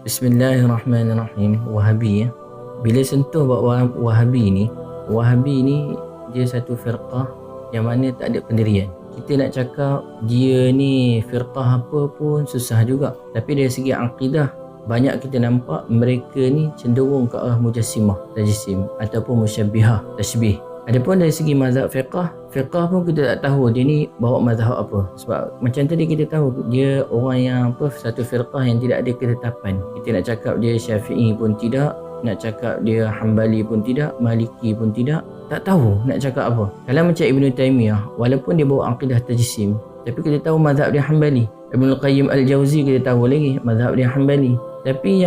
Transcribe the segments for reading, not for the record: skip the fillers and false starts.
Bismillahirrahmanirrahim. Wahabi ya. Bila sentuh bab Wahabi ni dia satu firqah yang mana tak ada pendirian. Kita nak cakap dia ni firqah apa pun susah juga. Tapi dari segi akidah, banyak kita nampak mereka ni cenderung ke arah mujassimah, tajsim ataupun musyabbihah, tashbih. Adapun dari segi mazhab fiqh pun kita tak tahu dia ni bawa mazhab apa. Sebab macam tadi kita tahu dia orang yang satu firqah yang tidak ada ketetapan. Kita nak cakap dia Syafi'i pun tidak, nak cakap dia Hambali pun tidak, Maliki pun tidak. Tak tahu nak cakap apa. Kalau macam Ibn Taymiyah, walaupun dia bawa akidah tajsim, tapi kita tahu mazhab dia Hambali. Ibn Qayyim Al-Jauzi kita tahu lagi mazhab dia Hambali. Tapi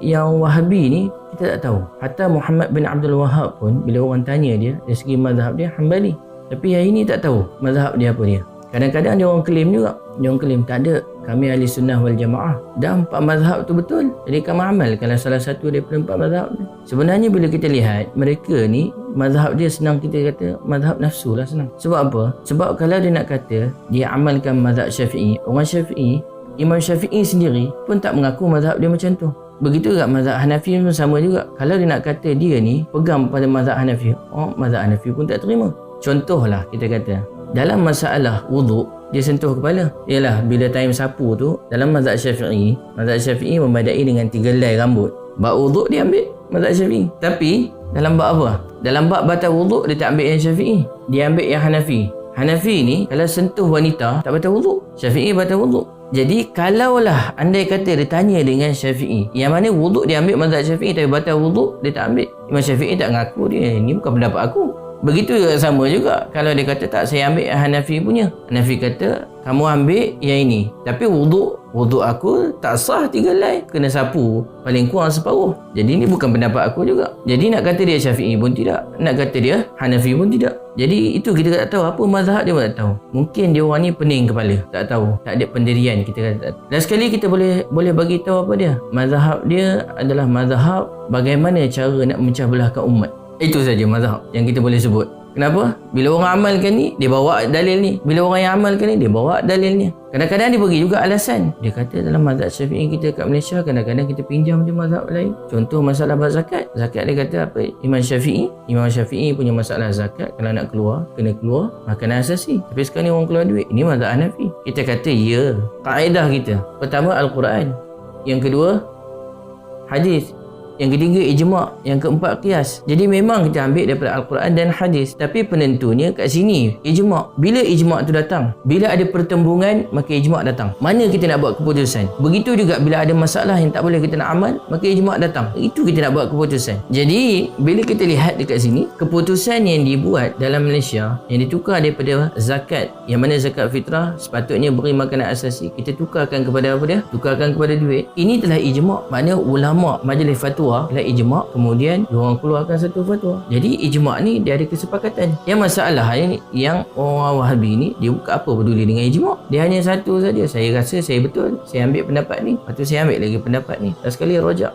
yang Wahabi ni kita tak tahu. Hatta Muhammad bin Abdul Wahhab pun bila orang tanya dia dari segi mazhab dia Hambali. Tapi yang ini tak tahu mazhab dia apa dia. Kadang-kadang dia orang klaim juga. Dia orang klaim tak ada. Kami ahli sunnah wal jamaah. Dan 4 mazhab tu betul. Jadi kami amal kalau salah satu daripada 4 mazhab ni. Sebenarnya bila kita lihat mereka ni mazhab dia senang kita kata mazhab nafsu lah senang. Sebab apa? Sebab kalau dia nak kata dia amalkan mazhab Syafi'i, orang Syafi'i, Imam Syafi'i sendiri pun tak mengaku mazhab dia macam tu. Begitu juga mazhab Hanafi pun sama juga. Kalau dia nak kata dia ni pegang pada mazhab Hanafi, mazhab Hanafi pun tak terima. Contohlah kita kata dalam masalah wuduk dia sentuh kepala. Ialah bila time sapu tu dalam mazhab Syafi'i memadai dengan 3 helai rambut. Bab wuduk dia ambil mazhab Syafi'i. Tapi dalam bab apa? Dalam bab batal wuduk dia tak ambil yang Syafi'i. Dia ambil yang Hanafi. Hanafi ni kalau sentuh wanita tak batal wuduk. Syafi'i batal wuduk. Jadi kalaulah andai kata dia tanya dengan Syafi'i, yang mana wuduk dia ambil mazhab Syafi'i tapi batal wuduk dia tak ambil. Imam Syafi'i tak ngaku dia ni bukan pendapat aku. Begitu juga sama juga kalau dia kata tak saya ambil Hanafi punya. Hanafi kata kamu ambil yang ini. Tapi wuduk aku tak sah 3 helai, kena sapu paling kurang separuh. Jadi ni bukan pendapat aku juga. Jadi nak kata dia Syafi'i pun tidak, nak kata dia Hanafi pun tidak. Jadi itu kita tak tahu apa mazhab dia pun tak tahu. Mungkin dia orang ni pening kepala, tak tahu, tak ada pendirian kita kata tak. Dan sekali kita boleh bagi tahu apa dia. Mazhab dia adalah mazhab bagaimana cara nak memecah belahkan umat. Itu saja mazhab yang kita boleh sebut. Kenapa? Bila orang amalkan ni, dia bawa dalil ni. Bila orang yang amalkan ni, dia bawa dalilnya. Kadang-kadang dia bagi juga alasan. Dia kata dalam mazhab Syafi'i kita kat Malaysia, kadang-kadang kita pinjam je mazhab lain. Contoh masalah zakat. Zakat dia kata apa? Imam Syafi'i punya masalah zakat. Kalau nak keluar, kena keluar makanan asasi. Tapi sekarang ni orang keluar duit. Ini mazhab Hanafi. Kita kata ya. Kaedah kita. Pertama Al-Quran. Yang kedua hadis. Yang ketiga ijma', yang keempat qiyas. Jadi memang kita ambil daripada Al-Quran dan hadis, tapi penentunya kat sini ijma'. Bila ijma' tu datang, bila ada pertembungan maka ijma' datang. Mana kita nak buat keputusan? Begitu juga bila ada masalah yang tak boleh kita nak amal, maka ijma' datang. Itu kita nak buat keputusan. Jadi bila kita lihat dekat sini, keputusan yang dibuat dalam Malaysia yang ditukar daripada zakat, yang mana zakat fitrah sepatutnya beri makanan asasi, kita tukarkan kepada apa dia? Tukarkan kepada duit. Ini telah ijma'. Maknanya ulama majlis fatwa adalah ijma', kemudian diorang keluarkan satu fatwa. Jadi ijma' ni dia ada kesepakatan. Yang masalah yang orang Wahabi ni, dia bukan apa peduli dengan ijma'. Dia hanya satu saja, saya rasa saya betul, saya ambil pendapat ni, lepas tu saya ambil lagi pendapat ni. Dan sekali rojak.